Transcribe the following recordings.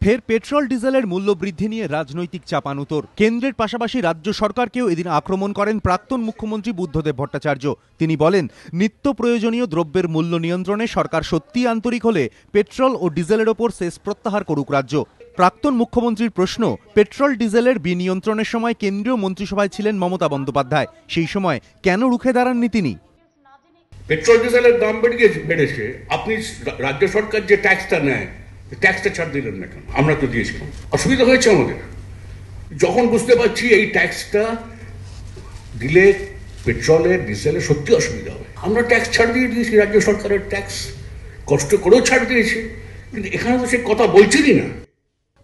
ফের পেট্রোল ডিজেলের মূল্য বৃদ্ধি নিয়ে রাজনৈতিক চাপানুতর। কেন্দ্রের পাশাপাশি রাজ্য সরকারকেও এদিন আক্রমণ করেন প্রাক্তন মুখ্যমন্ত্রী বুদ্ধদেব ভট্টাচার্য। তিনি বলেন, নিত্য প্রয়োজনীয় দ্রব্যের মূল্য নিয়ন্ত্রণে সরকার সত্যিই আন্তরিক হলে পেট্রোল ও ডিজেলের ওপর সেস প্রত্যাহার করুক রাজ্য। প্রাক্তন মুখ্যমন্ত্রীর প্রশ্ন, পেট্রোল ডিজেলের বিনিয়ন্ত্রণের সময় কেন্দ্রীয় মন্ত্রিসভায় ছিলেন মমতা বন্দ্যোপাধ্যায়, সেই সময় কেন রুখে দাঁড়াননি তিনি? পেট্রোল ডিজেলের দাম বেড়েছে, আপনি রাজ্য সরকার যে ট্যাক্সটা নেয়, ট্যাক্সটা ছাড় দিলেন না কেন? আমরা তো দিয়েছিলাম। অসুবিধা হয়েছে আমাদের, যখন বুঝতে পারছি এই ট্যাক্সটা দিলে পেট্রোলের ডিজেলের সত্যি অসুবিধা হবে, আমরা ট্যাক্স ছাড় দিয়ে দিয়েছি। রাজ্য সরকারের ট্যাক্স কষ্ট করেও ছাড় দিয়েছে, কিন্তু এখানে তো সে কথা বলছেনই না।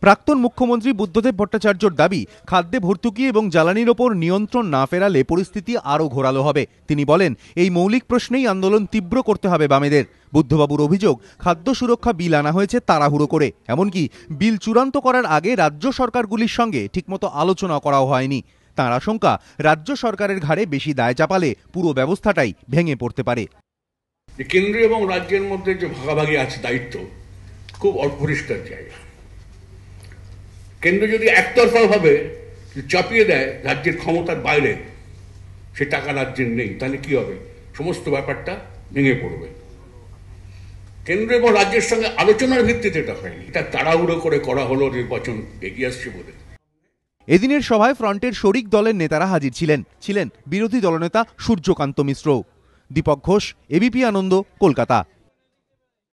প্রাক্তন মুখ্যমন্ত্রী বুদ্ধদেব ভট্টাচার্যর দাবি, খাদ্যে ভর্তুকি এবং জ্বালানির ওপর নিয়ন্ত্রণ না ফেরালে পরিস্থিতি আরও ঘোরালো হবে। তিনি বলেন, এই মৌলিক প্রশ্নেই আন্দোলন তীব্র করতে হবে বামেদের। বুদ্ধবাবুর অভিযোগ, খাদ্য সুরক্ষা বিল আনা হয়েছে তাড়াহুড়ো করে, এমনকি বিল চূড়ান্ত করার আগে রাজ্য সরকারগুলির সঙ্গে ঠিকমতো আলোচনা করাও হয়নি। তাঁর আশঙ্কা, রাজ্য সরকারের ঘাড়ে বেশি দায় চাপালে পুরো ব্যবস্থাটাই ভেঙে পড়তে পারে। কেন্দ্র এবং রাজ্যের মধ্যে যে ভাগাভাগি আছে দায়িত্ব, খুব অপরিষ্কার জায়গা। কেন্দ্র যদি একতরফা ভাবে চাপিয়ে দেয় রাজ্যের ক্ষমতার বাইরে, সে টাকা রাজ্যের নেই, তাহলে কি হবে? সমস্ত ব্যাপারটা ভেঙে পড়বে। কেন্দ্র এবং রাজ্যের সঙ্গে আলোচনার ভিত্তিতে এটা হয়নি, এটা তাড়াহুড়ো করে করা হলো, নির্বাচন এগিয়ে আসছে বলে। এদিনের সভায় ফ্রন্টের শরিক দলের নেতারা হাজির ছিলেন বিরোধী দলনেতা সূর্যকান্ত মিশ্র। দীপক ঘোষ, এবিপি আনন্দ, কলকাতা।